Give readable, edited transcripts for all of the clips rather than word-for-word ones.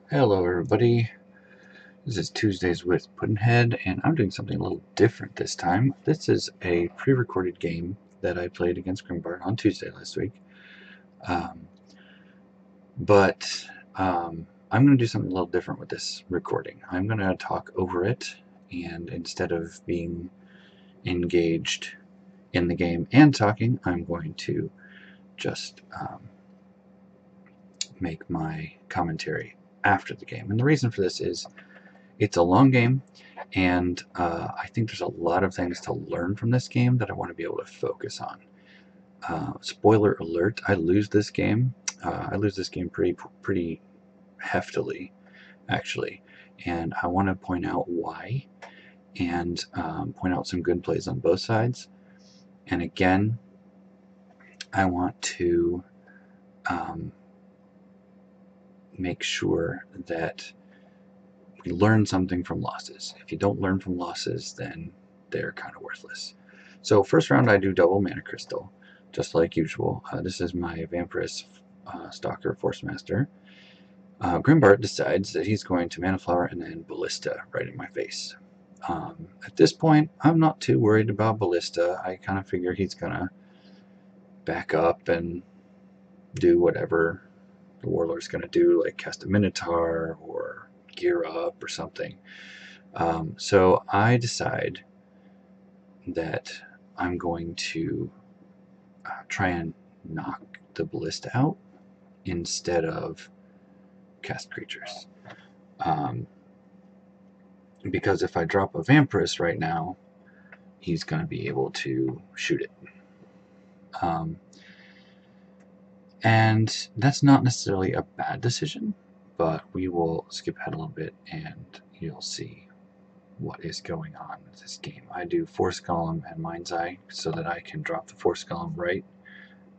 Hello everybody, this is Tuesdays with Puddnhead, and I'm doing something a little different this time. This is a pre-recorded game that I played against Grimmbart on Tuesday last week. Um, but I'm going to do something a little different with this recording. I'm going to talk over it, and instead of being engaged in the game and talking, I'm going to just make my commentary after the game. And the reason for this is it's a long game, and I think there's a lot of things to learn from this game that I want to be able to focus on. Spoiler alert, I lose this game. I lose this game pretty heftily, actually, and I want to point out why, and point out some good plays on both sides. And again, I want to make sure that we learn something from losses. If you don't learn from losses, then they're kind of worthless. So first round I do double mana crystal, just like usual. This is my Vampirous Stalker Forcemaster. Grimmbart decides that he's going to Mana Flower and then Ballista right in my face. At this point, I'm not too worried about Ballista. I kind of figure he's going to back up and do whatever the Warlord's going to do, like cast a Minotaur or gear up or something. So I decide that I'm going to try and knock the Ballista out instead of cast creatures. Because if I drop a Vampirous right now, he's going to be able to shoot it. And that's not necessarily a bad decision, but we will skip ahead a little bit and you'll see what is going on with this game. I do Force Golem and Mind's Eye so that I can drop the Force Golem right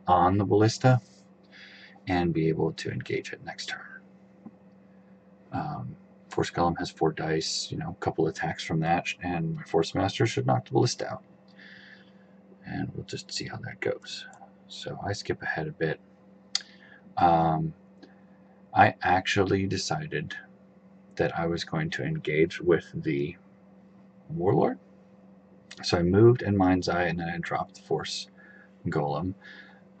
on the Ballista and be able to engage it next turn. Force Golem has 4 dice, a couple attacks from that, and my Forcemaster should knock the Ballista out. And we'll just see how that goes. So I skip ahead a bit. I actually decided that I was going to engage with the Warlord. So I moved in Mind's Eye and then I dropped the Force Golem.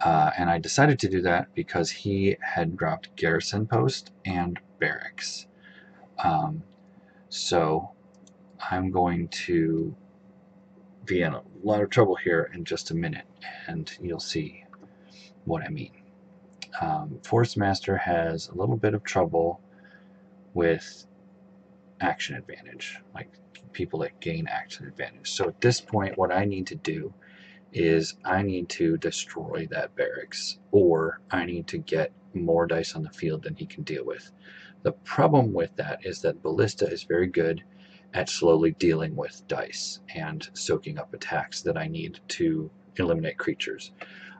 And I decided to do that because he had dropped Garrison Post and Barracks. So I'm going to be in a lot of trouble here in just a minute, and you'll see what I mean. Forcemaster has a little bit of trouble with action advantage, like people that gain action advantage. So at this point, what I need to do is I need to destroy that barracks, or I need to get more dice on the field than he can deal with. The problem with that is that Ballista is very good at slowly dealing with dice and soaking up attacks that I need to eliminate creatures.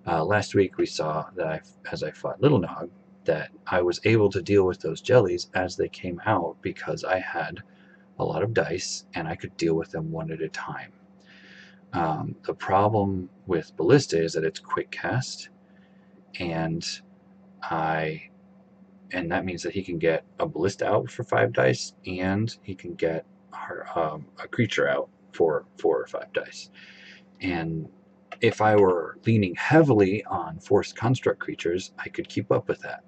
Last week we saw that as I fought Little Nog, that I was able to deal with those jellies as they came out because I had a lot of dice and I could deal with them one at a time. The problem with Ballista is that it's quick cast, and that means that he can get a Ballista out for 5 dice, and he can get a creature out for 4 or 5 dice. And if I were leaning heavily on forced construct creatures, I could keep up with that.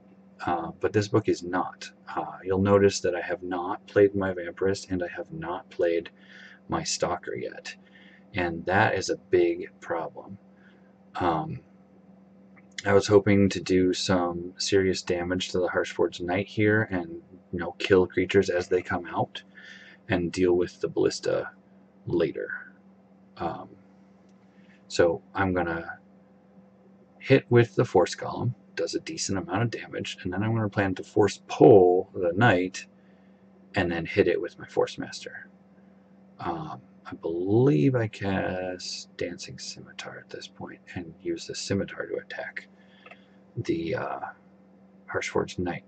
But this book is not. You'll notice that I have not played my Vampirist and I have not played my Stalker yet. And that is a big problem. I was hoping to do some serious damage to the Harshforged Knight here and kill creatures as they come out and deal with the Ballista later. So I'm going to hit with the Force Golem, does a decent amount of damage, and then I'm going to plan to force pull the Knight and then hit it with my Forcemaster. I believe I cast Dancing Scimitar at this point and use the Scimitar to attack the Harshforged Knight,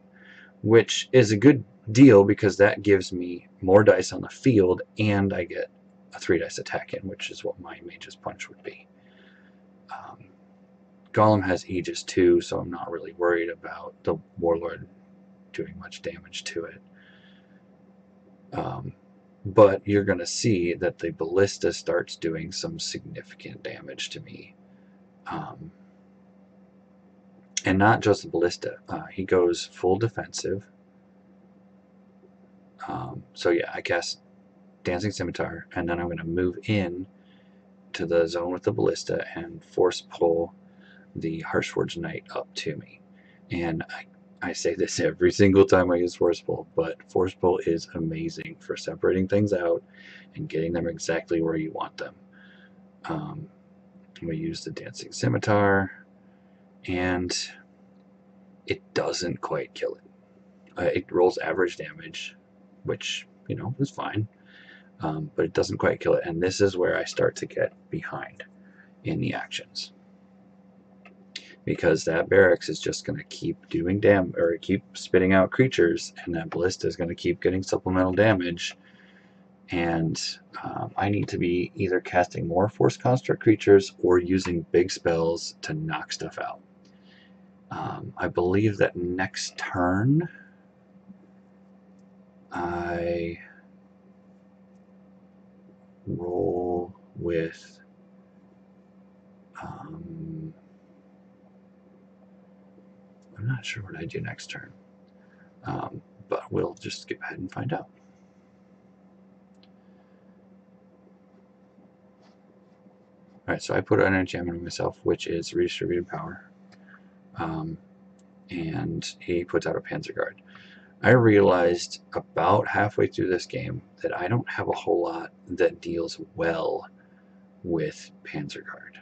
which is a good deal because that gives me more dice on the field and I get a 3 dice attack in, which is what my Mage's Punch would be. Golem has Aegis too, so I'm not really worried about the Warlord doing much damage to it. But you're going to see that the ballista starts doing some significant damage to me. And not just the ballista. He goes full defensive. So yeah, I cast Dancing Scimitar, and then I'm going to move in to the zone with the ballista and force pull the Harshforged Knight up to me. And I say this every single time I use Force Pull, but Force Pull is amazing for separating things out and getting them exactly where you want them. I'm going to use the Dancing Scimitar, and it doesn't quite kill it. It rolls average damage, which, you know, is fine, but it doesn't quite kill it. And this is where I start to get behind in the actions, because that barracks is just going to keep doing damage, or keep spitting out creatures, and that ballista is going to keep getting supplemental damage. And I need to be either casting more Force Construct creatures or using big spells to knock stuff out. I believe that next turn I roll with I'm not sure what I do next turn, but we'll just skip ahead and find out. Alright, so I put an enchantment on myself, which is Redistributed Power, and he puts out a Panzer Guard. I realized about halfway through this game that I don't have a whole lot that deals well with Panzer Guard.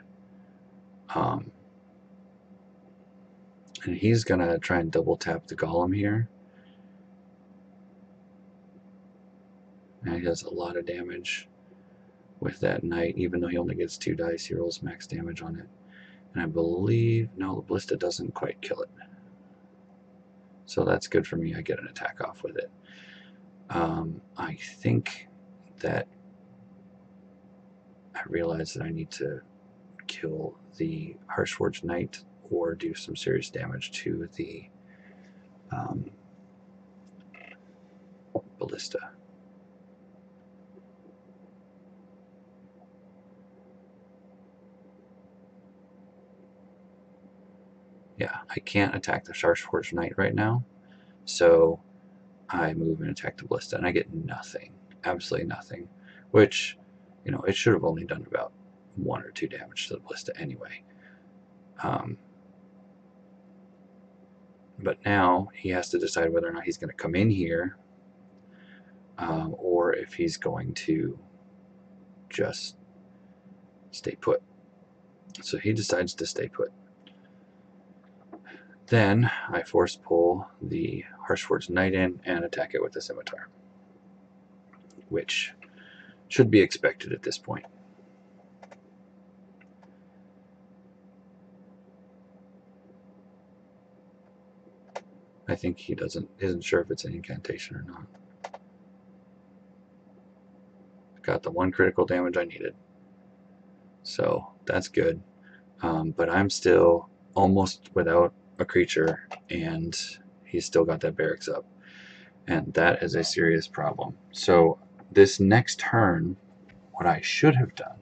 And he's going to try and double tap the Golem here. And he does a lot of damage with that Knight, even though he only gets 2 dice, he rolls max damage on it. And I believe, no, the Ballista doesn't quite kill it. So that's good for me. I get an attack off with it. I think that I realize that I need to kill the Harshforged Knight or do some serious damage to the Ballista. Yeah, I can't attack the Harshforged Knight right now, so I move and attack the Ballista, and I get nothing, absolutely nothing, which, you know, it should have only done about 1 or 2 damage to the Ballista anyway. But now he has to decide whether or not he's going to come in here, or if he's going to just stay put. So he decides to stay put. Then I force pull the Harshforged Knight in and attack it with the Scimitar, which should be expected at this point. I think he isn't sure if it's an incantation or not. Got the 1 critical damage I needed, so that's good. But I'm still almost without a creature, and he's still got that barracks up, and that is a serious problem. So this next turn, what I should have done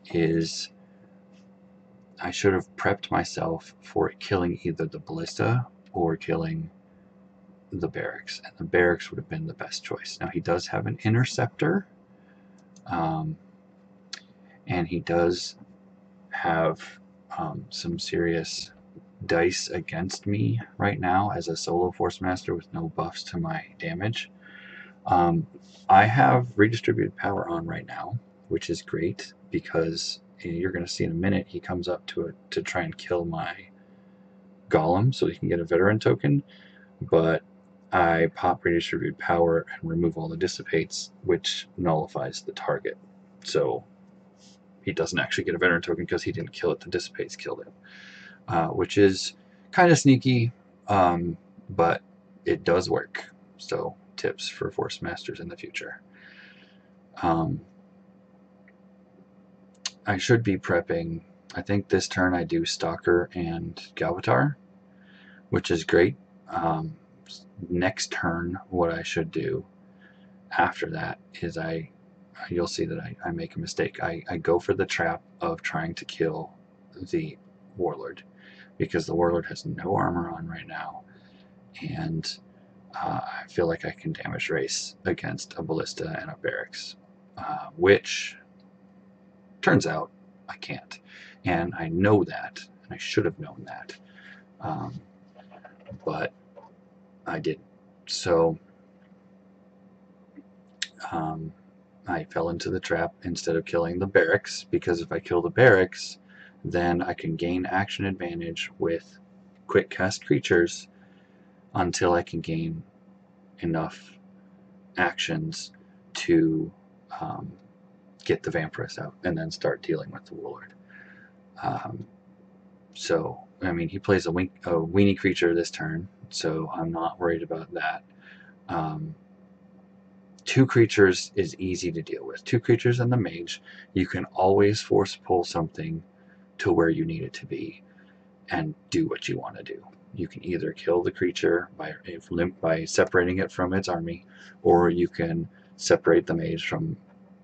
is I should have prepped myself for killing either the Ballista or killing the barracks, and the barracks would have been the best choice. Now he does have an interceptor, and he does have some serious dice against me right now as a solo Forcemaster with no buffs to my damage. I have Redistributed Power on right now, which is great, because you're going to see in a minute he comes up to it to try and kill my Golem so he can get a Veteran token, but I pop Redistributed Power and remove all the Dissipates, which nullifies the target. So he doesn't actually get a Veteran token because he didn't kill it, the Dissipates killed it, which is kind of sneaky, but it does work. So tips for Forcemasters in the future. I should be prepping, I think this turn I do Stalker and Galvatar, which is great. next turn, what I should do after that is you'll see that I make a mistake. I go for the trap of trying to kill the Warlord, because the Warlord has no armor on right now, and I feel like I can damage race against a ballista and a barracks, which turns out I can't. And I know that, and I should have known that, but I didn't. So I fell into the trap instead of killing the barracks, because if I kill the barracks, then I can gain action advantage with quick cast creatures until I can gain enough actions to get the Vampiress out and then start dealing with the Warlord. So, I mean, he plays a weenie creature this turn, so I'm not worried about that. 2 creatures is easy to deal with. 2 creatures and the mage, you can always force pull something to where you need it to be and do what you want to do. You can either kill the creature by separating it from its army, or you can separate the mage from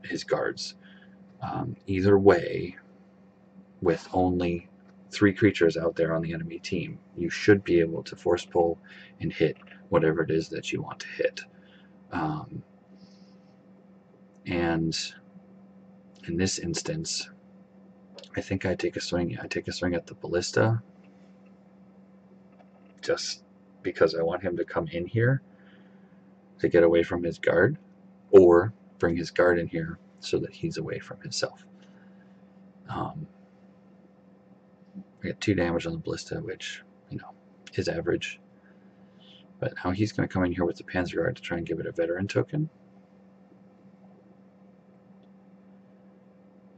his guards. Either way, with only 3 creatures out there on the enemy team, you should be able to force pull and hit whatever it is that you want to hit. And in this instance, I think I take a swing. I take a swing at the ballista, just because I want him to come in here to get away from his guard, or bring his guard in here so that he's away from himself. I get 2 damage on the ballista, which, you know, is average. But now he's going to come in here with the Panzer Guard to try and give it a veteran token.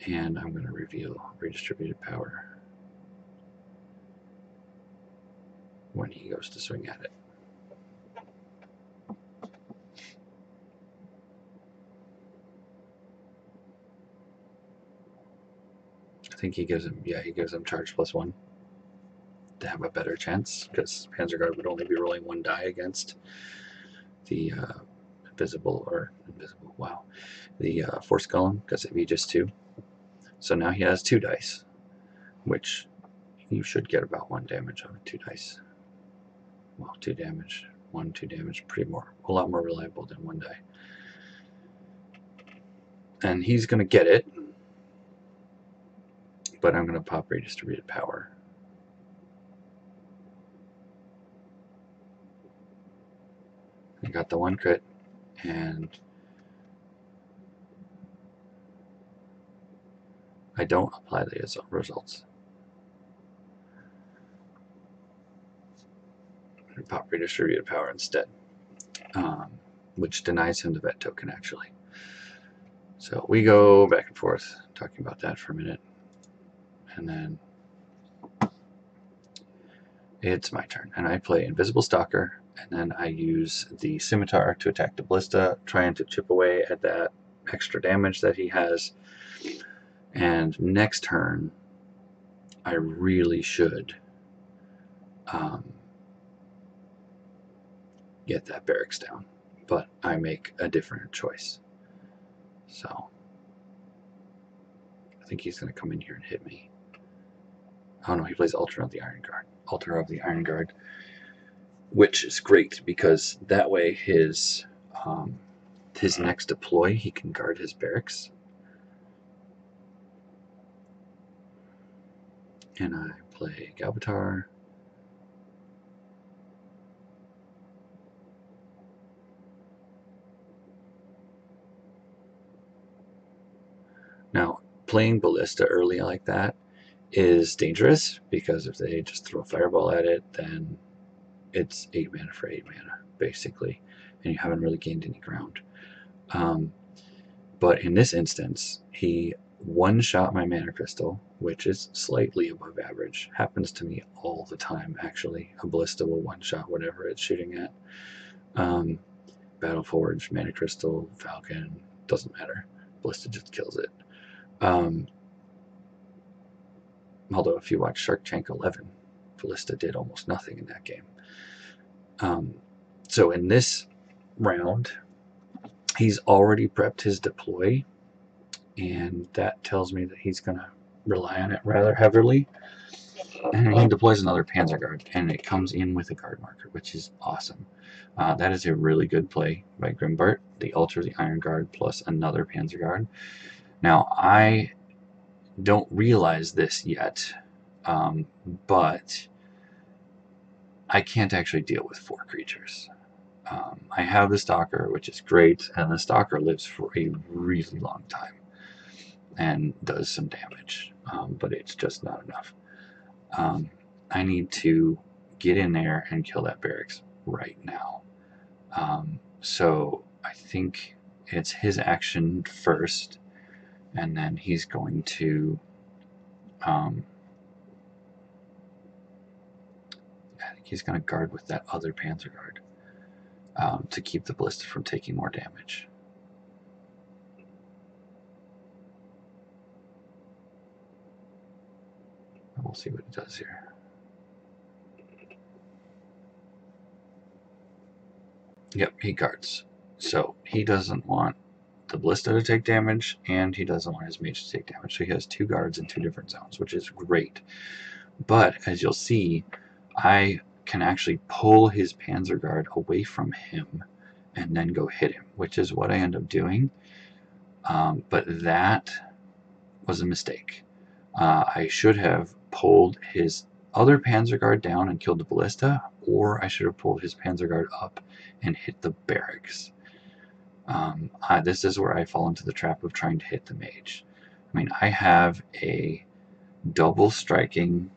And I'm going to reveal redistributed power when he goes to swing at it. I think he gives him charge +1 to have a better chance, because Panzer Guard would only be rolling 1 die against the the Force Golem, because it'd be just 2. So now he has 2 dice, which you should get about 1 damage on 2 dice. Well, 2 damage, 2 damage, a lot more reliable than 1 die. And he's going to get it, but I'm going to pop redistributed power. I got the 1 crit, and I don't apply the results. I pop redistributed power instead, which denies him the vet token, actually. So we go back and forth talking about that for a minute, and then it's my turn, and I play Invisible Stalker, and then I use the Scimitar to attack the ballista, trying to chip away at that extra damage that he has. And next turn, I really should get that barracks down, but I make a different choice. So I think he's going to come in here and hit me. Oh no, he plays Altar of the Iron Guard, which is great, because that way his next deploy, he can guard his barracks. And I play Galbatar. Now, playing Ballista early like that is dangerous, because if they just throw a fireball at it, then it's 8 mana for 8 mana, basically, and you haven't really gained any ground. But in this instance, he one-shot my mana crystal, which is slightly above average. Happens to me all the time, actually. A ballista will one-shot whatever it's shooting at. Battleforge, mana crystal, falcon, doesn't matter. Ballista just kills it. Although if you watch Shark Tank 11, Ballista did almost nothing in that game. So in this round, he's already prepped his deploy, and that tells me that he's going to rely on it rather heavily. And he deploys another Panzer Guard, and it comes in with a guard marker, which is awesome. That is a really good play by Grimmbart. The Ultra, the Iron Guard, plus another Panzer Guard. Now, I don't realize this yet, but I can't actually deal with 4 creatures. I have the Stalker, which is great, and the Stalker lives for a really long time and does some damage, but it's just not enough. I need to get in there and kill that barracks right now. So I think it's his action first, and then he's going to I think he's going to guard with that other Panzer Guard to keep the ballista from taking more damage. We'll see what it does here. Yep, he guards. So he doesn't want the ballista to take damage, and he doesn't want his mage to take damage. So he has 2 guards in 2 different zones, which is great. But as you'll see, I can actually pull his Panzer Guard away from him and then go hit him, which is what I end up doing. But that was a mistake. I should have pulled his other Panzer Guard down and killed the ballista, or I should have pulled his Panzer Guard up and hit the barracks. This is where I fall into the trap of trying to hit the mage. I mean, I have a double striking,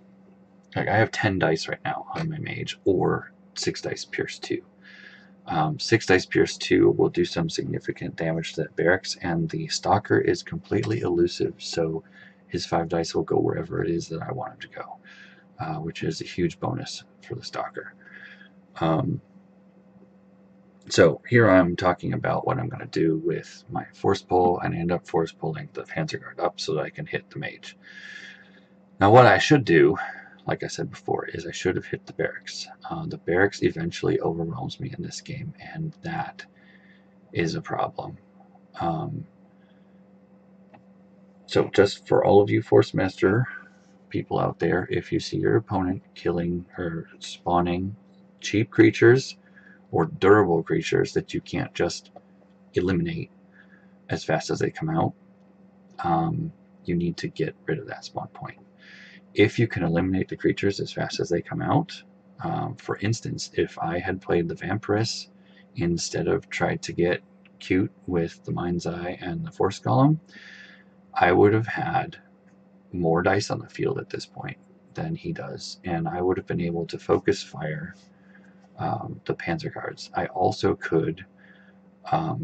like I have 10 dice right now on my mage, or 6 dice pierce 2. 6 dice pierce 2 will do some significant damage to that barracks, and the Stalker is completely elusive, so his 5 dice will go wherever it is that I want him to go, which is a huge bonus for the Stalker. So here I'm talking about what I'm going to do with my force pull, and I end up force pulling the Panzer Guard up so that I can hit the mage. Now what I should do, like I said before, is I should have hit the barracks. The barracks eventually overwhelms me in this game, and that is a problem. So just for all of you Forcemaster people out there, if you see your opponent killing or spawning cheap creatures or durable creatures that you can't just eliminate as fast as they come out, you need to get rid of that spawn point. If you can eliminate the creatures as fast as they come out, for instance, if I had played the Vampiress instead of tried to get cute with the Mind's Eye and the Force Golem, I would have had more dice on the field at this point than he does, and I would have been able to focus fire the Panzer Guards. I also could have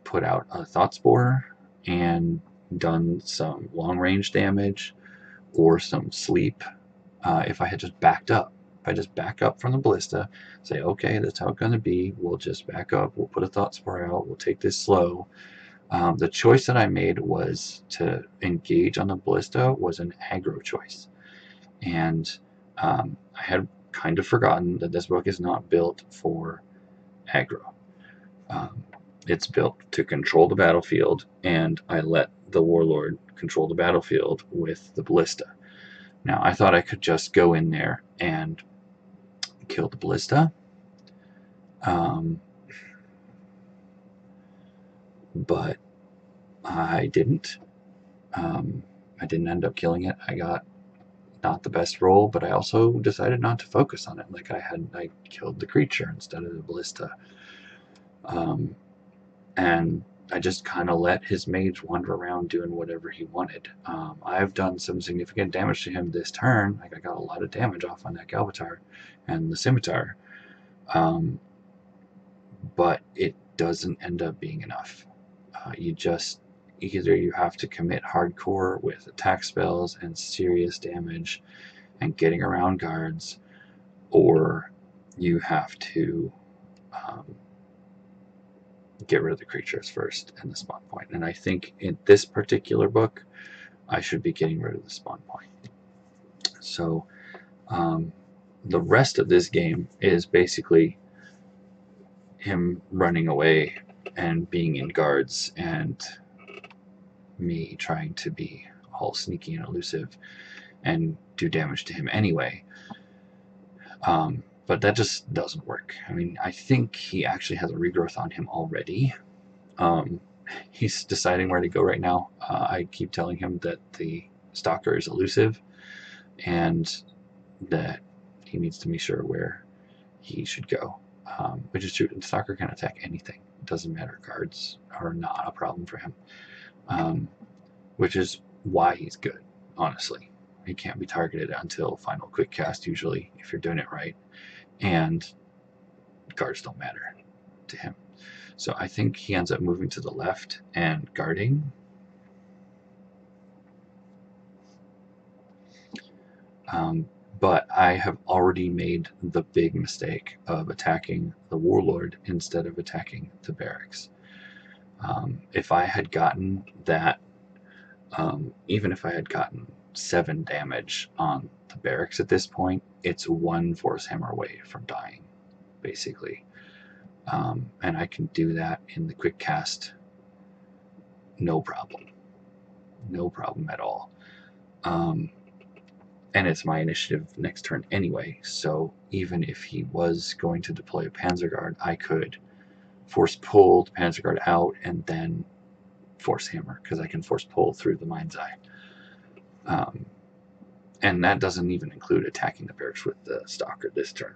put out a Thought Spore and done some long range damage or some sleep if I had just backed up. If I just back up from the ballista, say, okay, that's how it's going to be, we'll just back up, we'll put a Thought Spore out, we'll take this slow. The choice that I made was to engage on the ballista was an aggro choice. And I had kind of forgotten that this book is not built for aggro. It's built to control the battlefield, and I let the Warlord control the battlefield with the ballista. Now, I thought I could just go in there and kill the ballista, but I didn't. I didn't end up killing it. I got not the best roll, but I also decided not to focus on it. Like I killed the creature instead of the ballista. And I just kind of let his mage wander around doing whatever he wanted. I've done some significant damage to him this turn. Like I got a lot of damage off on that Galbatar and the Scimitar. But it doesn't end up being enough. Either you have to commit hardcore with attack spells and serious damage and getting around guards, or you have to get rid of the creatures first and the spawn point. And I think in this particular book, I should be getting rid of the spawn point. So the rest of this game is basically him running away and being in guards and me trying to be all sneaky and elusive and do damage to him anyway. But that just doesn't work. I mean, I think he actually has a regrowth on him already. He's deciding where to go right now. I keep telling him that the stalker is elusive and that he needs to be sure where he should go. Which is true. The stalker can attack anything. It doesn't matter. Guards are not a problem for him. Which is why he's good, honestly. He can't be targeted until final quick cast, usually, if you're doing it right. And guards don't matter to him. So I think he ends up moving to the left and guarding. But I have already made the big mistake of attacking the Warlord instead of attacking the barracks. If I had gotten that, even if I had gotten 7 damage on the barracks at this point, it's 1 Force Hammer away from dying, basically. And I can do that in the quick cast, no problem. No problem at all. And it's my initiative next turn anyway, so even if he was going to deploy a Panzerguard, I could force pull the Panzerguard out and then Force Hammer, because I can force pull through the Mind's Eye. And that doesn't even include attacking the barracks with the Stalker this turn.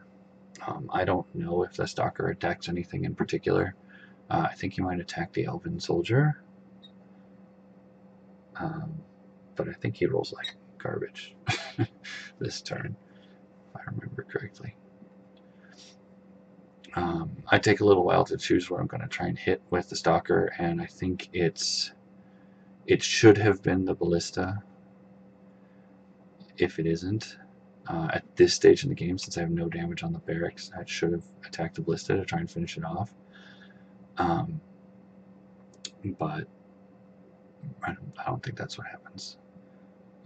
I don't know if the Stalker attacks anything in particular. I think he might attack the Elven Soldier. But I think he rolls like garbage this turn, if I remember correctly. I take a little while to choose what I'm going to try and hit with the Stalker, and I think it should have been the Ballista. If it isn't, at this stage in the game, since I have no damage on the barracks, I should have attacked the Ballista to try and finish it off. But I don't think that's what happens.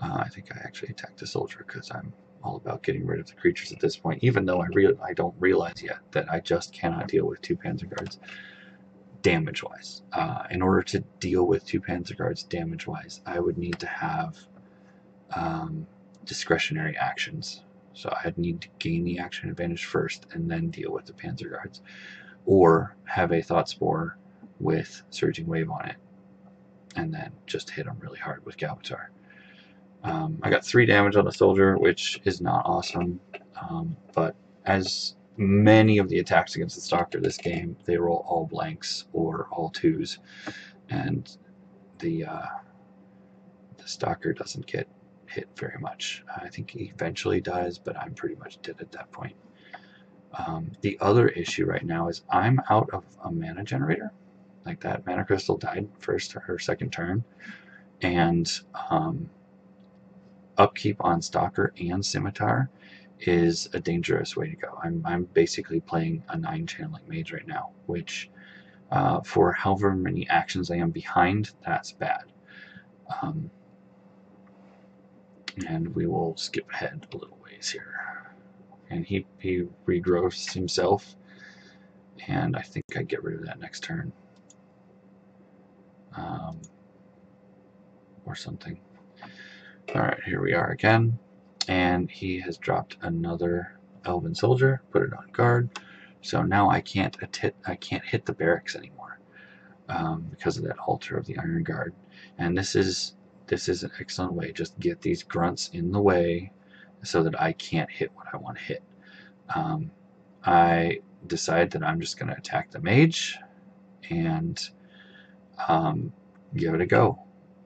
I think I actually attacked the Soldier because I'm all about getting rid of the creatures at this point, even though I don't realize yet that I just cannot deal with 2 Panzerguards damage-wise. In order to deal with 2 Panzerguards damage-wise, I would need to have discretionary actions. So I'd need to gain the action advantage first and then deal with the Panzerguards. Or have a Thought Spore with Surging Wave on it and then just hit them really hard with Galbatar. I got 3 damage on the Soldier, which is not awesome, but as many of the attacks against the Stalker this game, they roll all blanks or all 2s, and the Stalker doesn't get hit very much. I think he eventually dies, but I'm pretty much dead at that point. The other issue right now is I'm out of a mana generator. Like, that mana crystal died first or second turn, and upkeep on Stalker and Scimitar is a dangerous way to go. I'm basically playing a 9 channeling mage right now, which for however many actions I am behind, that's bad. And we will skip ahead a little ways here. And he regrows himself, and I think I get rid of that next turn. Or something. Alright, here we are again. And he has dropped another Elven Soldier, put it on guard. So now I can't hit the barracks anymore because of that altar of the Iron Guard. And this is an excellent way. Just get these grunts in the way so that I can't hit what I want to hit. I decide that I'm just going to attack the mage and give it a go.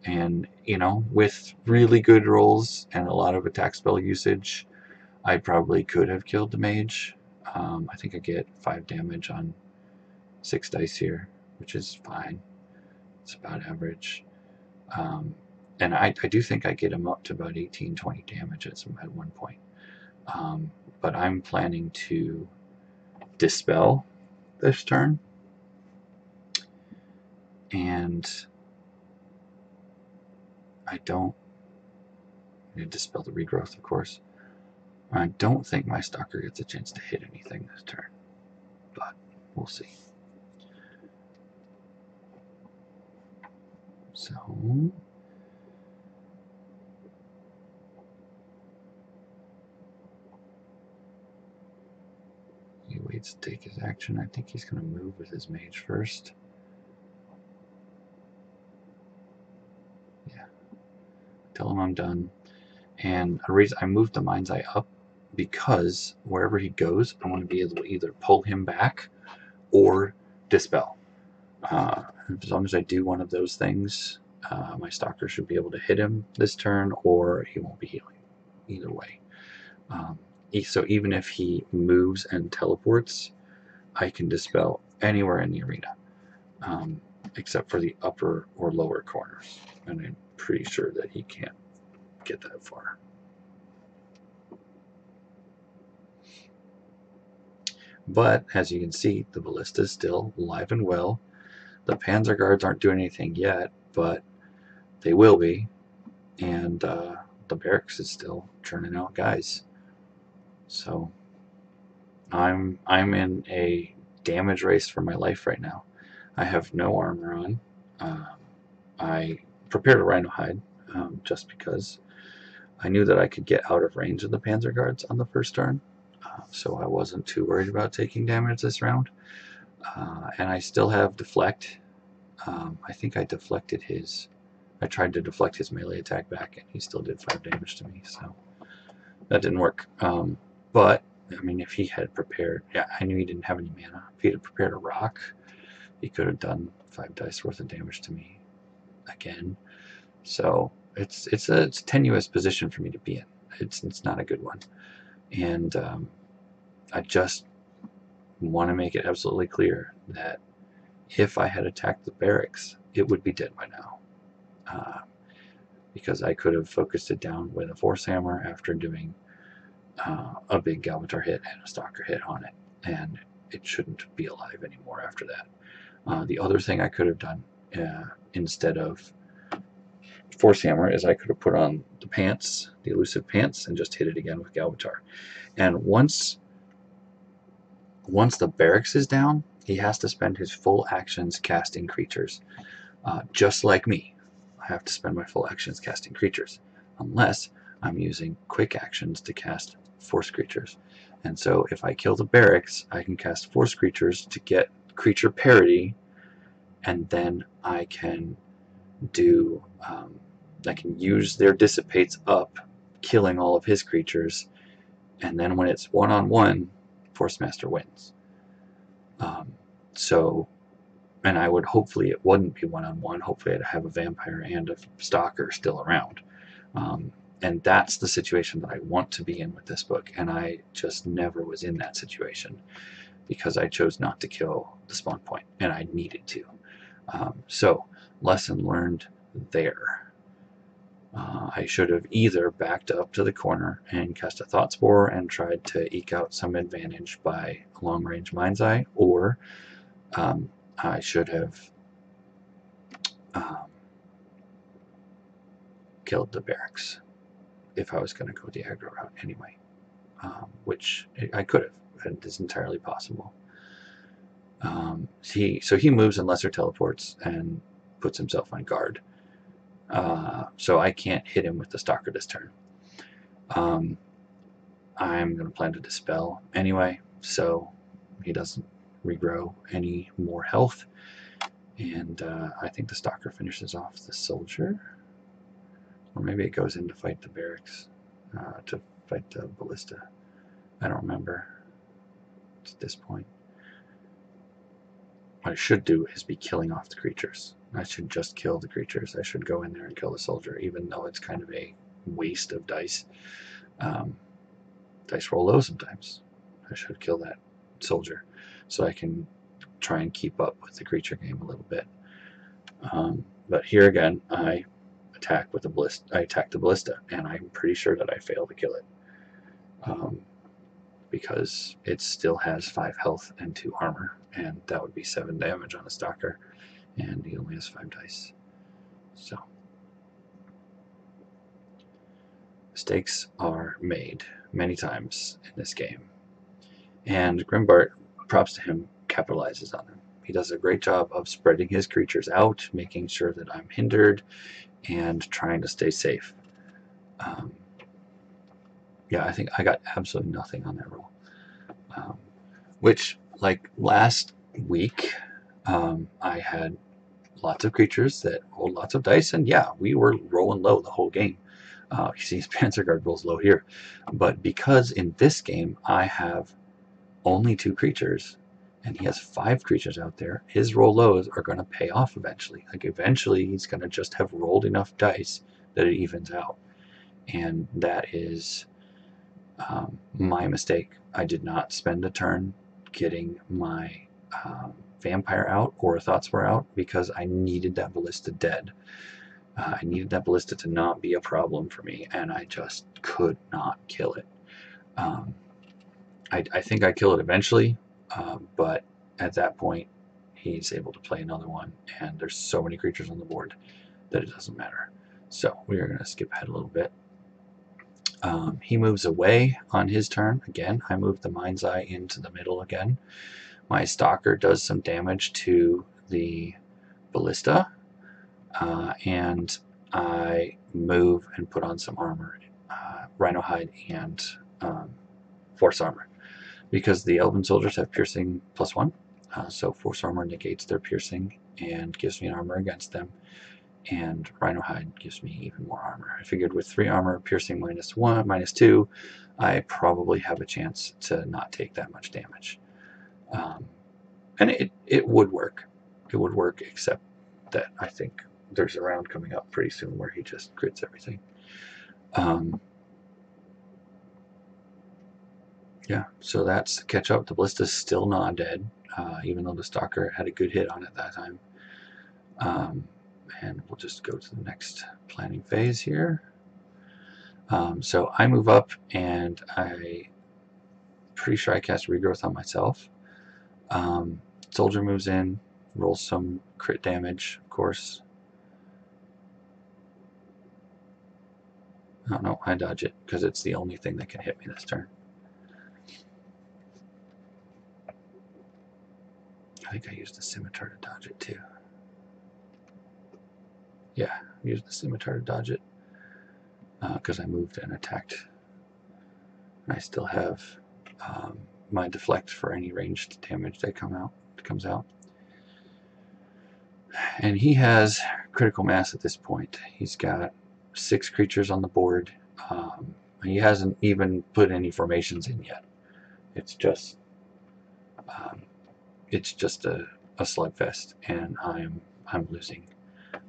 And, you know, with really good rolls and a lot of attack spell usage, I probably could have killed the mage. I think I get 5 damage on 6 dice here, which is fine. It's about average. And I do think I get him up to about 18-20 damage at one point. But I'm planning to dispel this turn. And I don't need to dispel the regrowth, of course. I don't think my stalker gets a chance to hit anything this turn, but we'll see. So he waits to take his action. I think he's going to move with his mage first. Yeah. Tell him I'm done. And a reason I moved the Mind's Eye up because wherever he goes, I want to be able to either pull him back or dispel. As long as I do one of those things, my stalker should be able to hit him this turn, or he won't be healing. Either way. So even if he moves and teleports, I can dispel anywhere in the arena, except for the upper or lower corners. And I'm pretty sure that he can't get that far. But as you can see, the ballista is still alive and well. The Panzer Guards aren't doing anything yet, but they will be. And the barracks is still churning out guys. So I'm in a damage race for my life right now. I have no armor on. I prepared a Rhino hide just because I knew that I could get out of range of the Panzer Guards on the first turn, so I wasn't too worried about taking damage this round. And I still have deflect. I think I deflected his. I tried to deflect his melee attack back, and he still did 5 damage to me, so that didn't work. But I mean, if he had prepared, yeah, I knew he didn't have any mana. If he had prepared a rock, he could have done 5 dice worth of damage to me again. So it's a tenuous position for me to be in. It's not a good one, and I just want to make it absolutely clear that if I had attacked the barracks, it would be dead by now, because I could have focused it down with a force hammer after doing a big Galbator hit and a stalker hit on it, and it shouldn't be alive anymore after that. The other thing I could have done instead of force hammer is I could have put on the pants, the elusive pants, and just hit it again with Galbator. And once the barracks is down, he has to spend his full actions casting creatures. Just like me, I have to spend my full actions casting creatures, unless I'm using quick actions to cast force creatures. And so if I kill the barracks, I can cast force creatures to get creature parity, and then I can do I can use their dissipates up, killing all of his creatures, and then when it's one-on-one, Forcemaster wins. So, and I would hopefully it wouldn't be one-on-one. Hopefully I'd have a vampire and a stalker still around. And that's the situation that I want to be in with this book, and I just never was in that situation because I chose not to kill the spawn point, and I needed to. So, lesson learned there. I should have either backed up to the corner and cast a Thought Spore and tried to eke out some advantage by a long-range Mind's Eye, or I should have killed the barracks if I was going to go the aggro route anyway, which I could have. It is entirely possible. So he moves in lesser teleports and puts himself on guard. So I can't hit him with the stalker this turn. I'm going to plan to dispel anyway, so he doesn't regrow any more health. And I think the stalker finishes off the soldier. Or maybe it goes in to fight the barracks, to fight the ballista. I don't remember at this point. What I should do is be killing off the creatures. I should just kill the creatures. I should go in there and kill the soldier, even though it's kind of a waste of dice. Dice roll low sometimes. I should kill that soldier so I can try and keep up with the creature game a little bit. But here again, I attack with the ballista. I attack the ballista, and I'm pretty sure that I fail to kill it, because it still has 5 health and 2 armor, and that would be 7 damage on a stalker, and he only has 5 dice. So Mistakes are made many times in this game. And Grimmbart, props to him, capitalizes on them. He does a great job of spreading his creatures out, making sure that I'm hindered, and trying to stay safe. Yeah, I think I got absolutely nothing on that roll. Which, like last week, I had lots of creatures that rolled lots of dice, and yeah, we were rolling low the whole game. You see his Panzer Guard rolls low here. But because in this game I have only 2 creatures, and he has 5 creatures out there, his roll lows are going to pay off eventually. Like, eventually he's going to just have rolled enough dice that it evens out. And that is my mistake. I did not spend a turn getting my vampire out or thoughts were out because I needed that ballista dead. I needed that ballista to not be a problem for me, and I just could not kill it. I think I kill it eventually, but at that point he's able to play another one, and there's so many creatures on the board that it doesn't matter. So we are going to skip ahead a little bit. He moves away on his turn. Again, I move the Mind's Eye into the middle again. My Stalker does some damage to the ballista, and I move and put on some armor, Rhino Hide and Force Armor, because the Elven soldiers have piercing +1, so Force Armor negates their piercing and gives me an armor against them, and Rhino Hide gives me even more armor. I figured with 3 armor, piercing -1, -2, I probably have a chance to not take that much damage. And it would work. It would work, except that I think there's a round coming up pretty soon where he just crits everything. Yeah, so that's catch up. The Ballista's still not dead, even though the Stalker had a good hit on it that time. And we'll just go to the next planning phase here. So I move up, and I'm pretty sure I cast Regrowth on myself. Soldier moves in, rolls some crit damage, of course. Oh no, I dodge it because it's the only thing that can hit me this turn. I think I used the Scimitar to dodge it too. Yeah, I used the Scimitar to dodge it because I moved and attacked. I still have my deflect for any ranged damage that comes out. And he has critical mass at this point. He's got 6 creatures on the board. He hasn't even put any formations in yet. It's just a slugfest, and I'm losing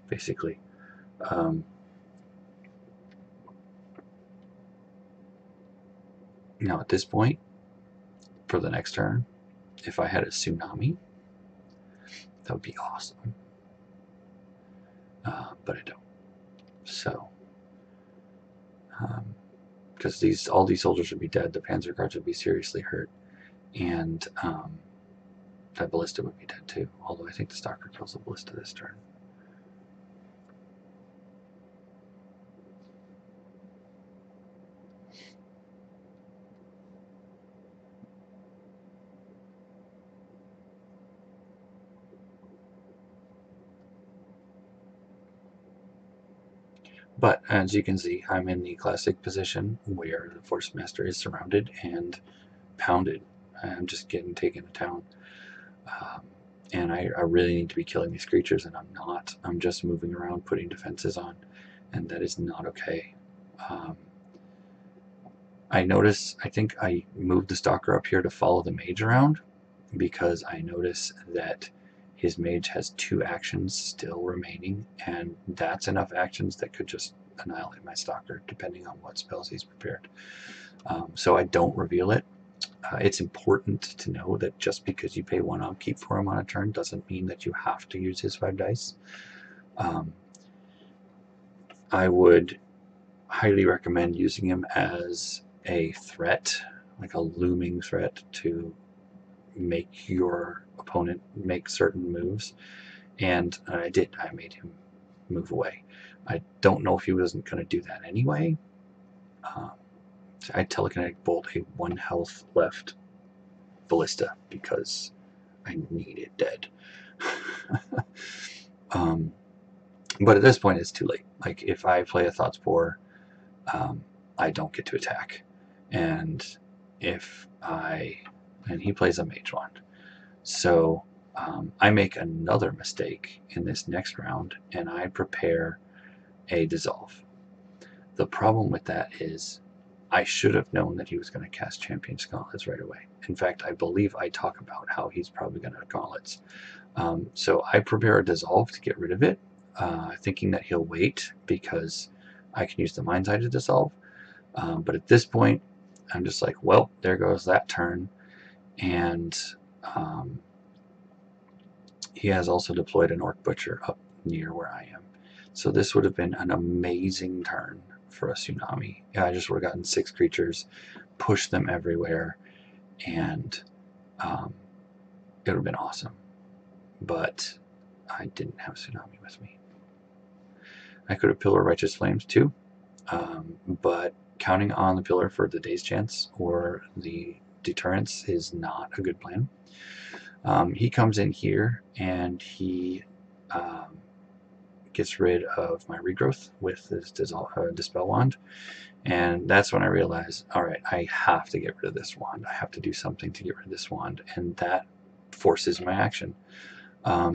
basically. Now at this point, for the next turn, if I had a tsunami, that would be awesome. But I don't. So, because all these soldiers would be dead, the Panzer Guards would be seriously hurt, and that Ballista would be dead too. Although I think the Stalker kills the Ballista this turn. But as you can see, I'm in the classic position where the Forcemaster is surrounded and pounded. I'm just getting taken to town. And I really need to be killing these creatures, and I'm not. I'm just moving around, putting defenses on, and that is not okay. I think I moved the Stalker up here to follow the Mage around, because I notice that his Mage has 2 actions still remaining, and that's enough actions that could just annihilate my Stalker, depending on what spells he's prepared. So I don't reveal it. It's important to know that just because you pay 1 upkeep for him on a turn doesn't mean that you have to use his 5 dice. I would highly recommend using him as a threat, like a looming threat, to make your opponent make certain moves. And I did. I made him move away. I don't know if he wasn't going to do that anyway, I telekinetic bolt a 1 health left ballista because I need it dead. But at this point, it's too late. Like, if I play a Thought Spore, I don't get to attack. And he plays a Mage Wand. So I make another mistake in this next round, and I prepare a Dissolve. The problem with that is I should have known that he was going to cast Champion's Gauntlets right away. In fact, I believe I talk about how he's probably going to Gauntlets. So I prepare a Dissolve to get rid of it, thinking that he'll wait because I can use the Mind's Eye to Dissolve. But at this point, I'm just like, well, there goes that turn. And he has also deployed an Orc Butcher up near where I am. So this would have been an amazing turn for a Tsunami. Yeah, I just would have gotten 6 creatures, pushed them everywhere, and it would have been awesome. But I didn't have Tsunami with me. I could have Pillar Righteous Flames too, but counting on the Pillar for the Daze Chance or the Deterrence is not a good plan. He comes in here and he gets rid of my Regrowth with this Dispel Wand, and that's when I realize, alright, I have to get rid of this wand. I have to do something to get rid of this wand, and that forces my action.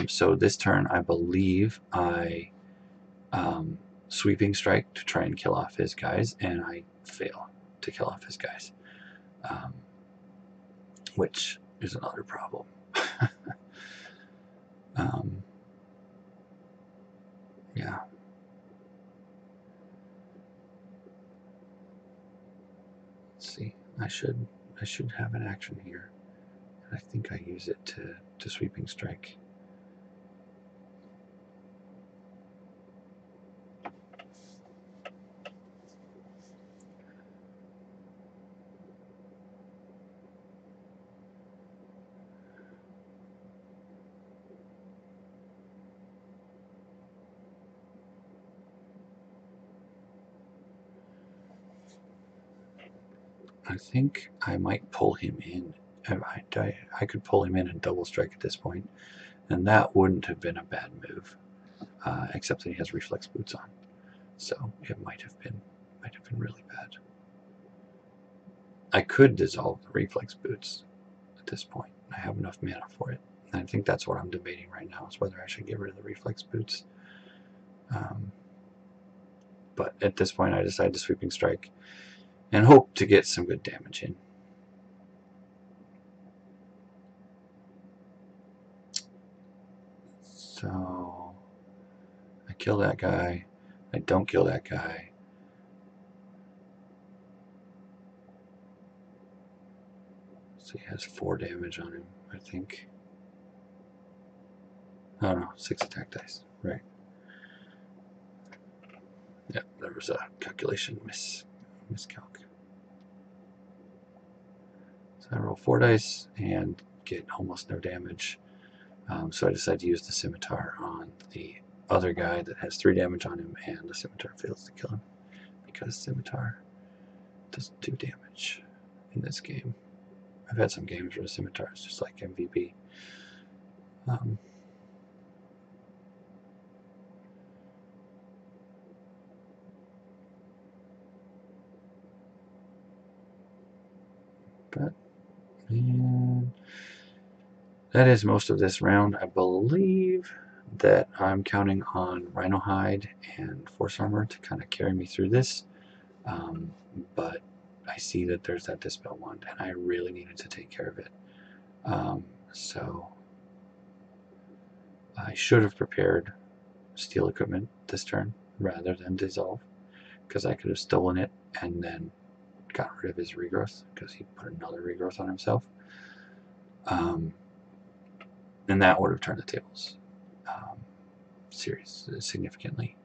So this turn, I believe I Sweeping Strike to try and kill off his guys, and I fail to kill off his guys, which is another problem. Yeah. Let's see. I should have an action here. I think I use it to Sweeping Strike. I think I might pull him in. I could pull him in and double strike at this point, and that wouldn't have been a bad move, except that he has Reflex Boots on, so it might have been really bad. I could dissolve the Reflex Boots at this point. I have enough mana for it. And I think that's what I'm debating right now, is whether I should get rid of the Reflex Boots. But at this point, I decided to Sweeping Strike and hope to get some good damage in. So I kill that guy. I don't kill that guy. So he has 4 damage on him, I think. Oh no, 6 attack dice. Right. Yeah, there was a calculation miscalc. So I roll 4 dice and get almost no damage. So I decided to use the Scimitar on the other guy that has 3 damage on him, and the Scimitar fails to kill him because Scimitar doesn't do damage in this game. I've had some games where the Scimitar is just like MVP. But man, that is most of this round. I believe that I'm counting on Rhinohide and Force Armor to kind of carry me through this. But I see that there's that Dispel Wand, and I really needed to take care of it. So I should have prepared Steel Equipment this turn rather than Dissolve, because I could have stolen it and then got rid of his Regrowth, because he put another Regrowth on himself. And that would have turned the tables significantly.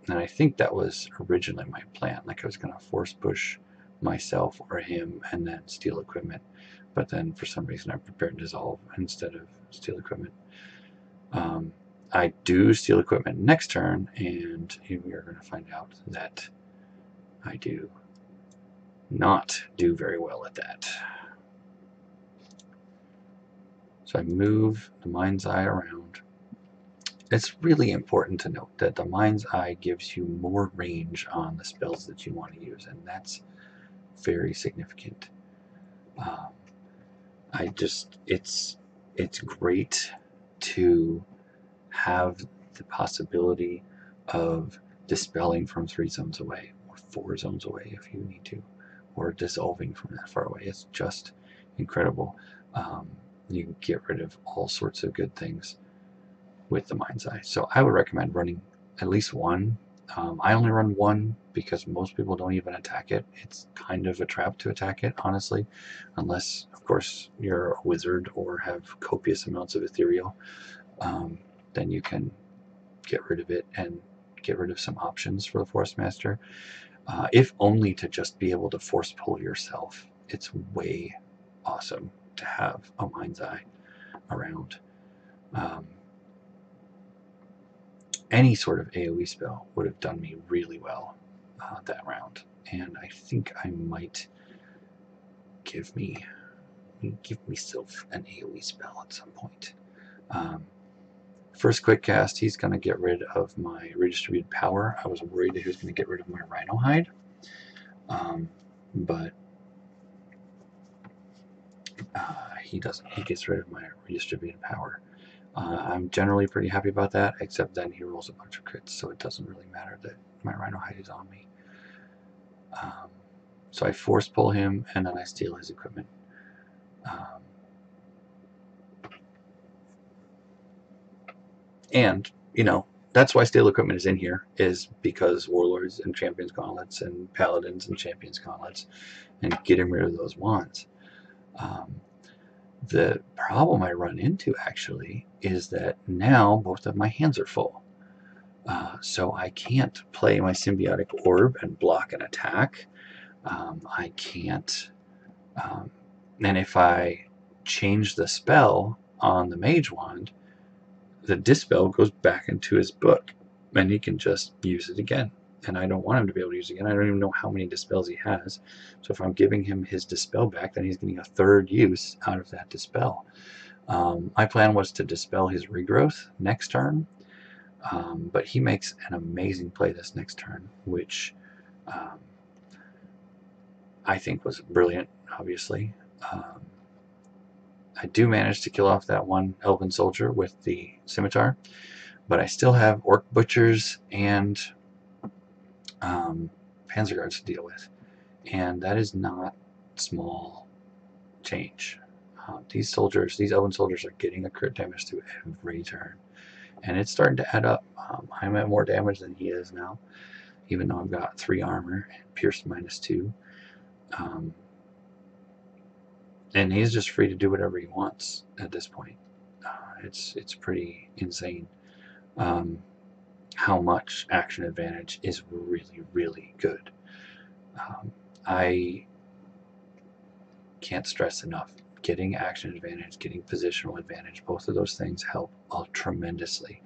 And I think that was originally my plan. Like, I was going to force push myself or him and then Steel Equipment. But then for some reason I prepared Dissolve instead of Steel Equipment. I do steal equipment next turn, and we are going to find out that I do not do very well at that. So I move the Mind's Eye around. It's really important to note that the Mind's Eye gives you more range on the spells that you want to use, and that's very significant. It's great to have the possibility of dispelling from 3 zones away, or 4 zones away if you need to, or dissolving from that far away. It's just incredible. You can get rid of all sorts of good things with the Mind's Eye. So I would recommend running at least one. I only run one because most people don't even attack it. It's kind of a trap to attack it, honestly, unless, of course, you're a wizard or have copious amounts of ethereal. Then you can get rid of it and get rid of some options for the Forcemaster. If only to just be able to force pull yourself. It's way awesome to have a Mind's Eye around. Any sort of AoE spell would have done me really well that round, and I think I might give myself an AoE spell at some point. First quick cast, he's going to get rid of my redistributed power. I was worried that he was going to get rid of my rhino hide, but he doesn't. He gets rid of my redistributed power. I'm generally pretty happy about that, except then he rolls a bunch of crits, so it doesn't really matter that my rhino hide is on me. So I force pull him, and then I steal his equipment. And, that's why steal equipment is in here, is because Warlords and Champions Gauntlets and Paladins and Champions Gauntlets, and getting rid of those wands. The problem I run into, actually, is that now both of my hands are full. So I can't play my Symbiotic Orb and block an attack. I can't... and if I change the spell on the Mage Wand, the Dispel goes back into his book, and he can just use it again. And I don't want him to be able to use it again. I don't even know how many Dispels he has. So if I'm giving him his Dispel back, then he's getting a third use out of that Dispel. My plan was to Dispel his Regrowth next turn, but he makes an amazing play this next turn, which I think was brilliant, obviously. I do manage to kill off that one Elven Soldier with the Scimitar, but I still have Orc Butchers and Panzer Guards to deal with, and that is not small change. These Elven Soldiers are getting a crit damage to every turn, and it's starting to add up. I'm at more damage than he is now, even though I've got 3 armor and Pierce -2. And he's just free to do whatever he wants at this point. It's pretty insane how much action advantage is really, really good. I can't stress enough. Getting action advantage, getting positional advantage, both of those things help tremendously.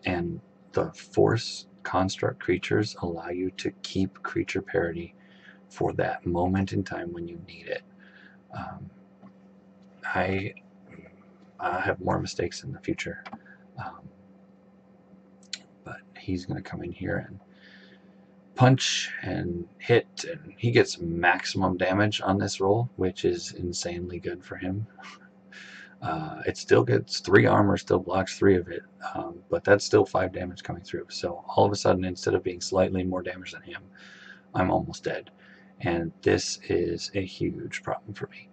And the Force construct creatures allow you to keep creature parity for that moment in time when you need it. I have more mistakes in the future, but he's going to come in here and punch and hit, and he gets maximum damage on this roll, which is insanely good for him. It still gets 3 armor, still blocks 3 of it, but that's still 5 damage coming through. So all of a sudden, instead of being slightly more damage than him, I'm almost dead. And this is a huge problem for me.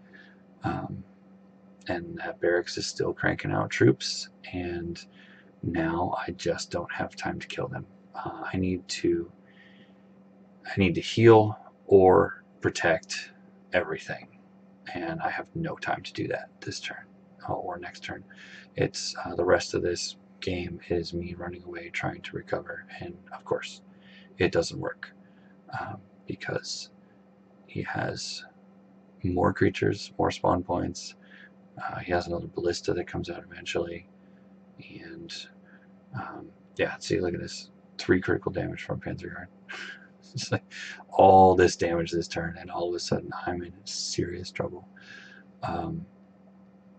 And that barracks is still cranking out troops, and now I just don't have time to kill them. I need to heal or protect everything, and I have no time to do that this turn or next turn. It's the rest of this game is me running away trying to recover, and of course it doesn't work because he has more creatures, more spawn points. He has another ballista that comes out eventually. And yeah, see, look at this. 3 critical damage from Panzer Guard. It's like all this damage this turn, and all of a sudden I'm in serious trouble.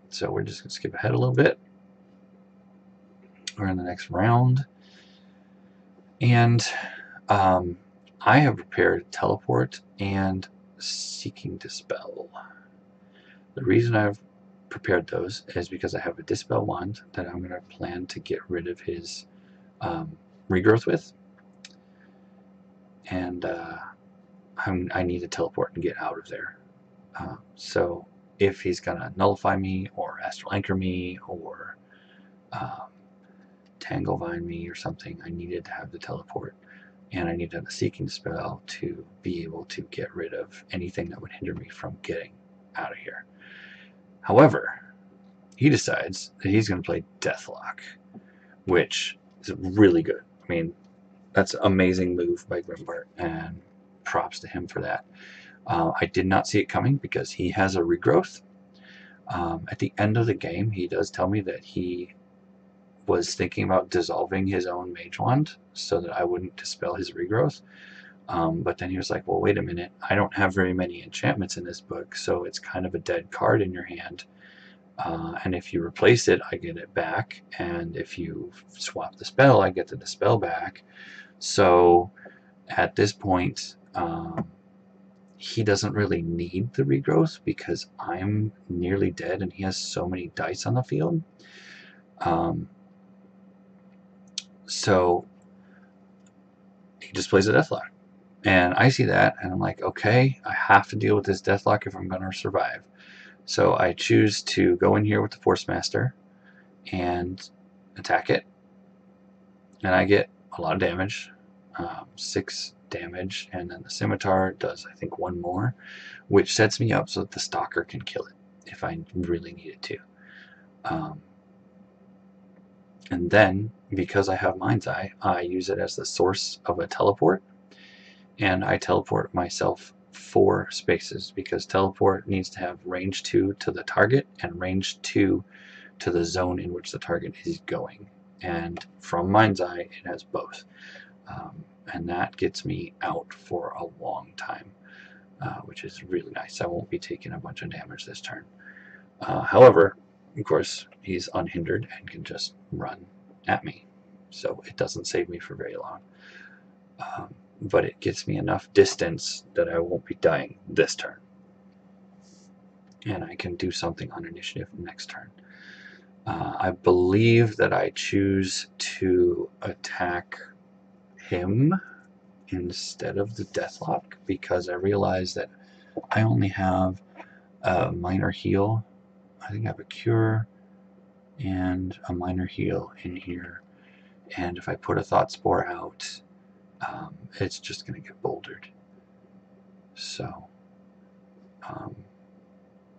So we're just going to skip ahead a little bit. We're in the next round. And I have prepared Teleport and Seeking Dispel. The reason I've prepared those is because I have a Dispel wand that I'm going to plan to get rid of his regrowth with. And I need to teleport and get out of there. So if he's going to nullify me or astral anchor me or tanglevine me or something, I needed to have the teleport. And I need to have a Seeking Spell to be able to get rid of anything that would hinder me from getting out of here. However, he decides that he's going to play Deathlock, which is really good. I mean, that's an amazing move by Grimmbart, and props to him for that. I did not see it coming because he has a regrowth. At the end of the game, he does tell me that he was thinking about dissolving his own Mage Wand so that I wouldn't dispel his regrowth. But then he was like, well, wait a minute, I don't have very many enchantments in this book, so it's kind of a dead card in your hand. And if you replace it, I get it back. And if you swap the spell, I get the dispel back. So at this point, he doesn't really need the regrowth because I'm nearly dead and he has so many dice on the field. So he just plays a Deathlock. And I see that and I'm like, okay, I have to deal with this Deathlock if I'm going to survive. So I choose to go in here with the Forcemaster and attack it. And I get a lot of damage, 6 damage, and then the Scimitar does, I think, 1 more, which sets me up so that the Stalker can kill it if I really needed to. And then, because I have Mind's Eye, I use it as the source of a teleport, and I teleport myself 4 spaces because teleport needs to have range 2 to the target and range 2 to the zone in which the target is going. And from Mind's Eye, it has both. And that gets me out for a long time, which is really nice. I won't be taking a bunch of damage this turn. However, of course, he's unhindered and can just run at me. So it doesn't save me for very long. But it gets me enough distance that I won't be dying this turn. And I can do something on initiative next turn. I believe that I choose to attack him instead of the Deathlock because I realize that I only have a minor heal. I think I have a cure and a minor heal in here. And if I put a Thought Spore out, it's just going to get bouldered. So,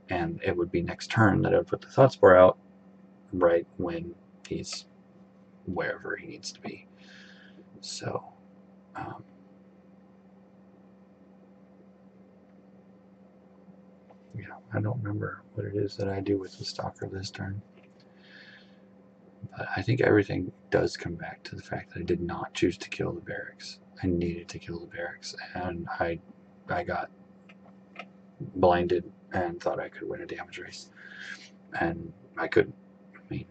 and it would be next turn that I would put the Thought Spore out right when he's wherever he needs to be. So, yeah, I don't remember what it is that I do with the Stalker this turn. But I think everything does come back to the fact that I did not choose to kill the barracks. I needed to kill the barracks, and I got blinded and thought I could win a damage race. And I couldn't. I mean,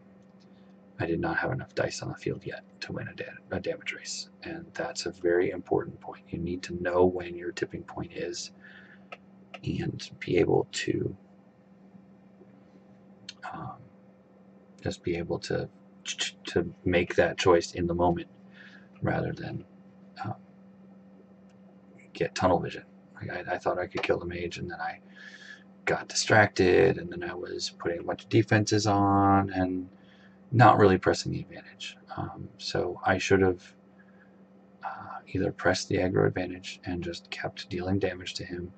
I did not have enough dice on the field yet to win a damage race. And that's a very important point. You need to know when your tipping point is and be able to just be able to make that choice in the moment rather than get tunnel vision. Like I thought I could kill the mage, and then I got distracted, and then I was putting a bunch of defenses on and not really pressing the advantage. So I should have either pressed the aggro advantage and just kept dealing damage to him,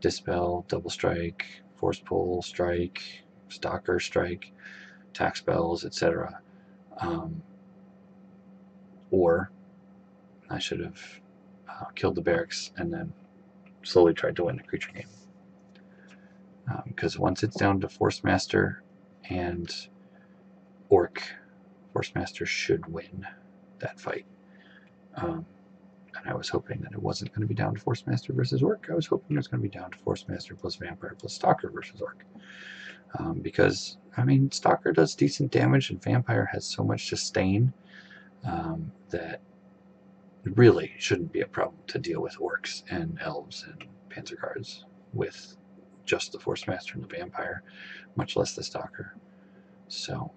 dispel, double strike, force pull, strike, stalker, strike, attack spells, etc. Or I should have killed the barracks and then slowly tried to win the creature game. Because once it's down to Forcemaster and Orc Forcemaster should win that fight. And I was hoping that it wasn't going to be down to Forcemaster versus Orc. I was hoping it was going to be down to Forcemaster plus Vampire plus Stalker versus Orc. Because, I mean, Stalker does decent damage and Vampire has so much sustain that it really shouldn't be a problem to deal with Orcs and Elves and Panzer Guards with just the Forcemaster and the Vampire, much less the Stalker. So,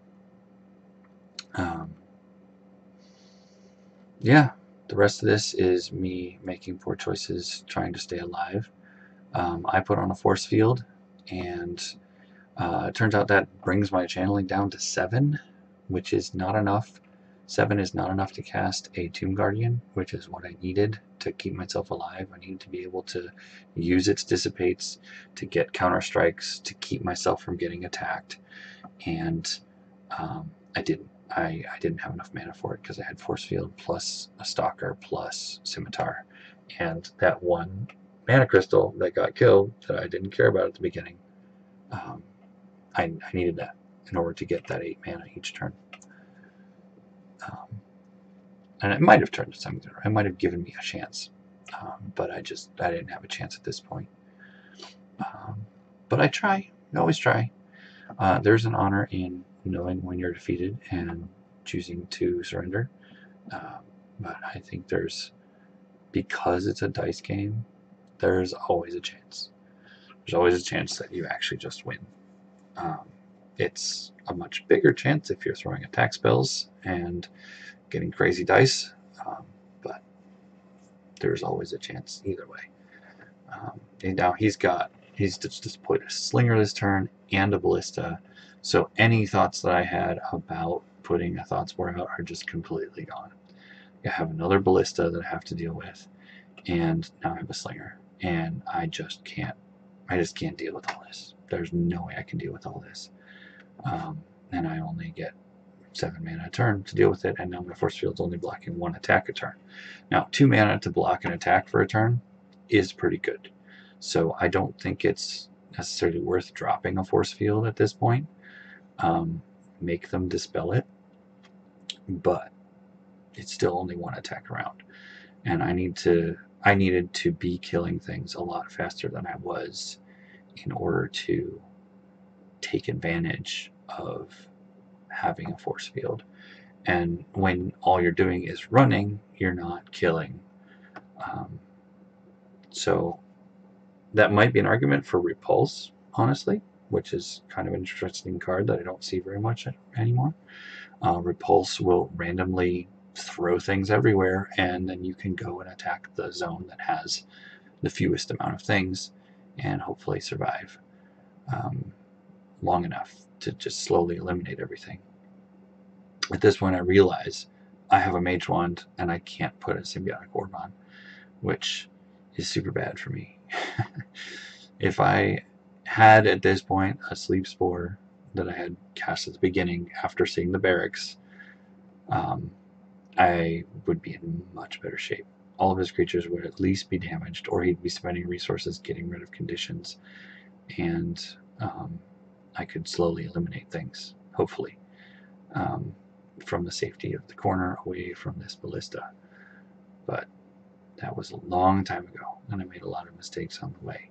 yeah, the rest of this is me making poor choices, trying to stay alive. I put on a force field, and it turns out that brings my channeling down to 7, which is not enough. 7 is not enough to cast a Tomb Guardian, which is what I needed to keep myself alive. I needed to be able to use its dissipates to get counter strikes, to keep myself from getting attacked, and I didn't. I didn't have enough mana for it because I had Force Field plus a Stalker plus Scimitar, and that one mana crystal that got killed that I didn't care about at the beginning. I needed that in order to get that 8 mana each turn. And it might have turned to something. It might have given me a chance, but I didn't have a chance at this point. But I try. I always try. There's an honor in knowing when you're defeated and choosing to surrender. But I think because it's a dice game, there's always a chance. There's always a chance that you actually just win. It's a much bigger chance if you're throwing attack spells and getting crazy dice, but there's always a chance either way. And now he's just put a slinger this turn and a ballista, so any thoughts that I had about putting a thought spore out are just completely gone. I have another ballista that I have to deal with, and now I have a slinger, and I just can't deal with all this. There's no way I can deal with all this. And I only get 7 mana a turn to deal with it, and now my force field's only blocking 1 attack a turn. Now, 2 mana to block an attack for a turn is pretty good. So I don't think it's necessarily worth dropping a force field at this point. Make them dispel it, but it's still only 1 attack around. And I needed to be killing things a lot faster than I was in order to take advantage of having a force field. And when all you're doing is running, you're not killing. So that might be an argument for Repulse, honestly, which is kind of an interesting card that I don't see very much anymore. Repulse will randomly throw things everywhere, and then you can go and attack the zone that has the fewest amount of things and hopefully survive long enough to just slowly eliminate everything. At this point, I realize I have a Mage Wand and I can't put a Symbiotic Orb on, which is super bad for me. If I had at this point a Sleep Spore that I had cast at the beginning after seeing the barracks, I would be in much better shape. All of his creatures would at least be damaged, or he'd be spending resources getting rid of conditions, and I could slowly eliminate things, hopefully, from the safety of the corner away from this ballista. But that was a long time ago, and I made a lot of mistakes on the way.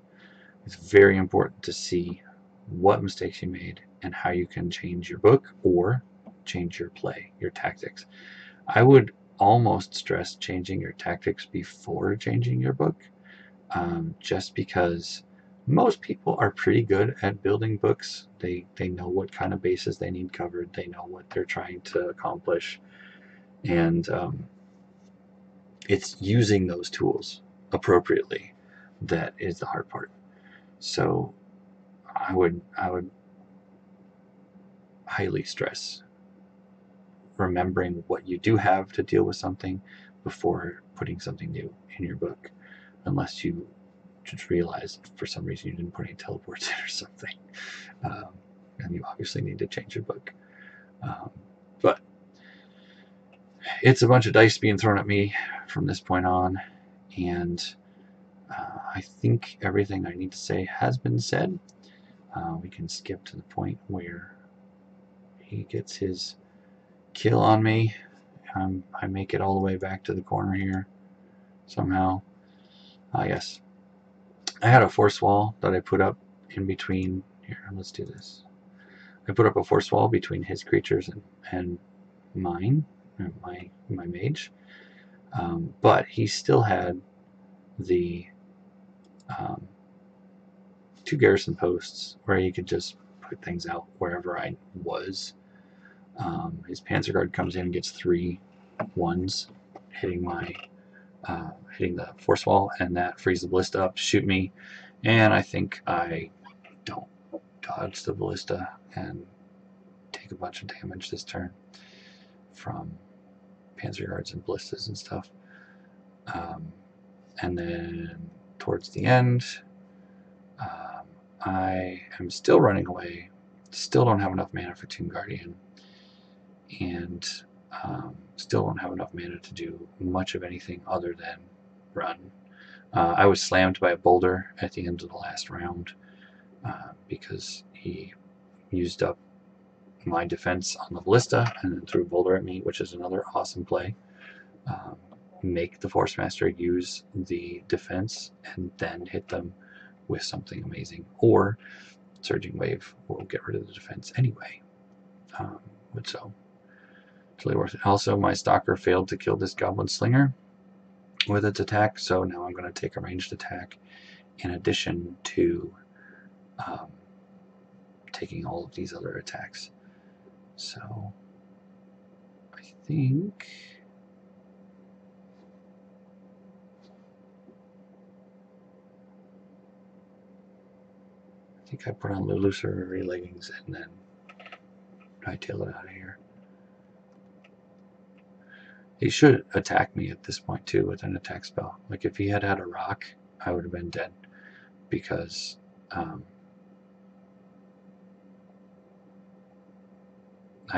It's very important to see what mistakes you made and how you can change your book or change your play, your tactics. I would almost stress changing your tactics before changing your book, just because most people are pretty good at building books. They know what kind of bases they need covered. They know what they're trying to accomplish, and it's using those tools appropriately that is the hard part. So I would highly stress remembering what you do have to deal with something before putting something new in your book, unless you just realize for some reason you didn't put any teleports in or something, and you obviously need to change your book. But it's a bunch of dice being thrown at me from this point on, and I think everything I need to say has been said. We can skip to the point where he gets his kill on me. I make it all the way back to the corner here somehow. Yes. I had a force wall that I put up in between. Here, let's do this. I put up a force wall between his creatures and mine, my mage. But he still had the 2 garrison posts where he could just put things out wherever I was. His Panzer Guard comes in and gets 3 1s hitting my hitting the force wall, and that frees the ballista up to shoot me. And I think I don't dodge the ballista and take a bunch of damage this turn from Panzer Guards and ballistas and stuff. And then towards the end, I am still running away. Still don't have enough mana for Tomb Guardian, and still don't have enough mana to do much of anything other than run. I was slammed by a boulder at the end of the last round because he used up my defense on the ballista and then threw a boulder at me, which is another awesome play. Make the Forcemaster use the defense and then hit them with something amazing, or Surging Wave will get rid of the defense anyway. So totally worth it. Also, my Stalker failed to kill this Goblin Slinger with its attack, so now I'm going to take a ranged attack in addition to taking all of these other attacks. So I think I put on the illusory leggings and then hightail it out of here. He should attack me at this point too with an attack spell. Like if he had had a rock, I would have been dead because I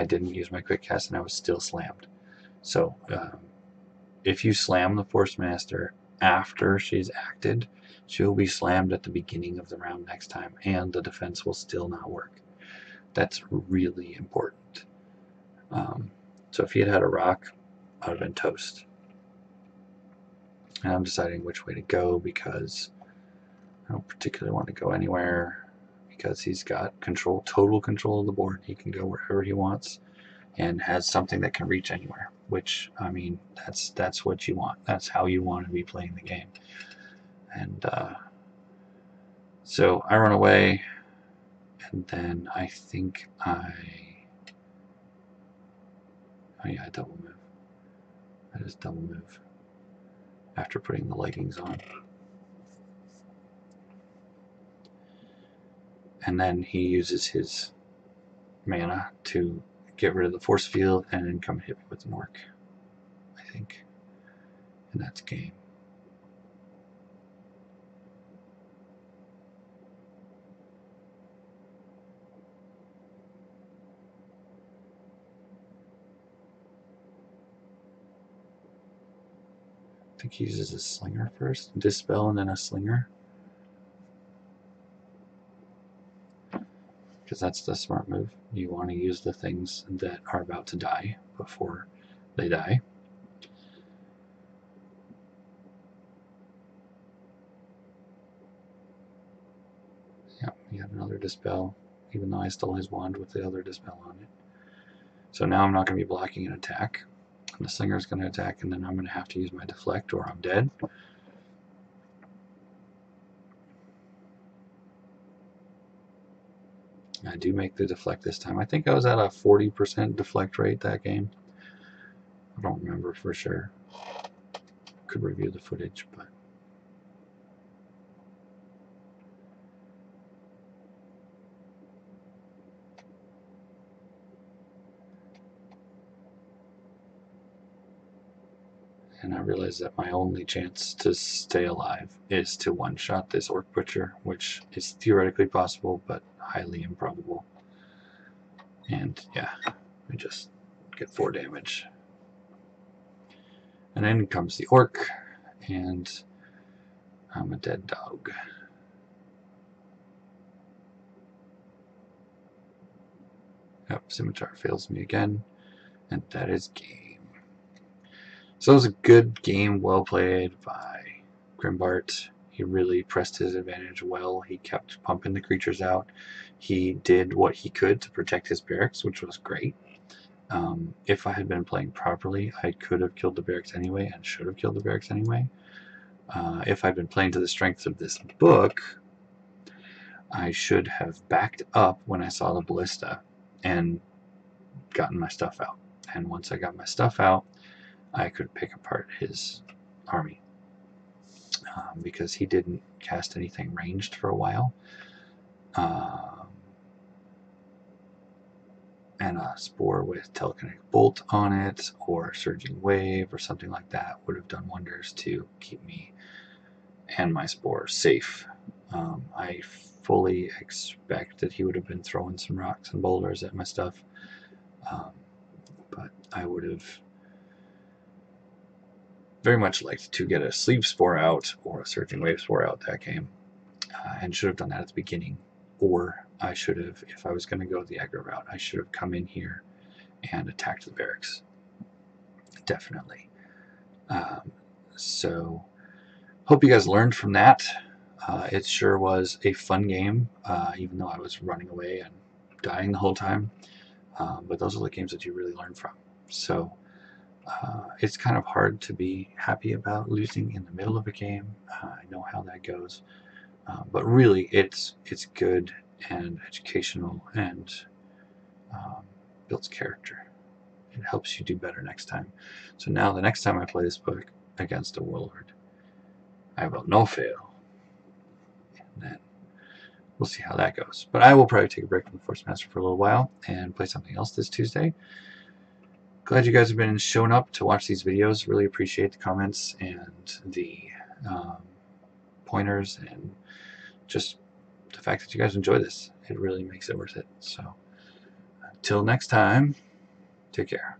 didn't use my quick cast and I was still slammed. So if you slam the Forcemaster after she's acted, she'll be slammed at the beginning of the round next time, and the defense will still not work. That's really important. So if he had had a rock, I would have been toast. And I'm deciding which way to go because I don't particularly want to go anywhere because he's got total control of the board. He can go wherever he wants and has something that can reach anywhere, which, I mean, that's what you want. That's how you want to be playing the game. And so I run away, and then I think oh yeah, I double move. I just double move after putting the leggings on. And then he uses his mana to get rid of the force field and then come hit me with an orc, I think. And that's game. I think he uses a slinger first, dispel, and then a slinger. Because that's the smart move. You want to use the things that are about to die before they die. Yeah, he had another dispel, even though I stole his wand with the other dispel on it. So now I'm not going to be blocking an attack. The slinger is going to attack, and then I'm going to have to use my deflect or I'm dead. I do make the deflect this time. I think I was at a 40% deflect rate that game. I don't remember for sure. Could review the footage, but and I realized that my only chance to stay alive is to one-shot this Orc Butcher, which is theoretically possible, but highly improbable. And yeah, we just get 4 damage. And then comes the Orc, and I'm a dead dog. Yep, Scimitar fails me again. And that is game. So it was a good game, well played by Grimmbart. He really pressed his advantage well. He kept pumping the creatures out. He did what he could to protect his barracks, which was great. If I had been playing properly, I could have killed the barracks anyway and should have killed the barracks anyway. If I'd been playing to the strengths of this book, I should have backed up when I saw the ballista and gotten my stuff out. And once I got my stuff out, I could pick apart his army. Because he didn't cast anything ranged for a while. And a spore with telekinetic bolt on it or surging wave or something like that would have done wonders to keep me and my spore safe. I fully expect that he would have been throwing some rocks and boulders at my stuff, but I would have very much liked to get a sleeve spore out or a surging wave spore out that game, and should have done that at the beginning. Or I should have, if I was going to go the aggro route, I should have come in here and attacked the barracks. Definitely. So, hope you guys learned from that. It sure was a fun game, even though I was running away and dying the whole time. But those are the games that you really learn from. So, it's kind of hard to be happy about losing in the middle of a game. I know how that goes. But really, it's good and educational and builds character. It helps you do better next time. So now the next time I play this book against a Warlord, I will no fail. And then we'll see how that goes. But I will probably take a break from the Forcemaster for a little while and play something else this Tuesday. Glad you guys have been showing up to watch these videos. Really appreciate the comments and the pointers and just the fact that you guys enjoy this. It really makes it worth it. So until next time, take care.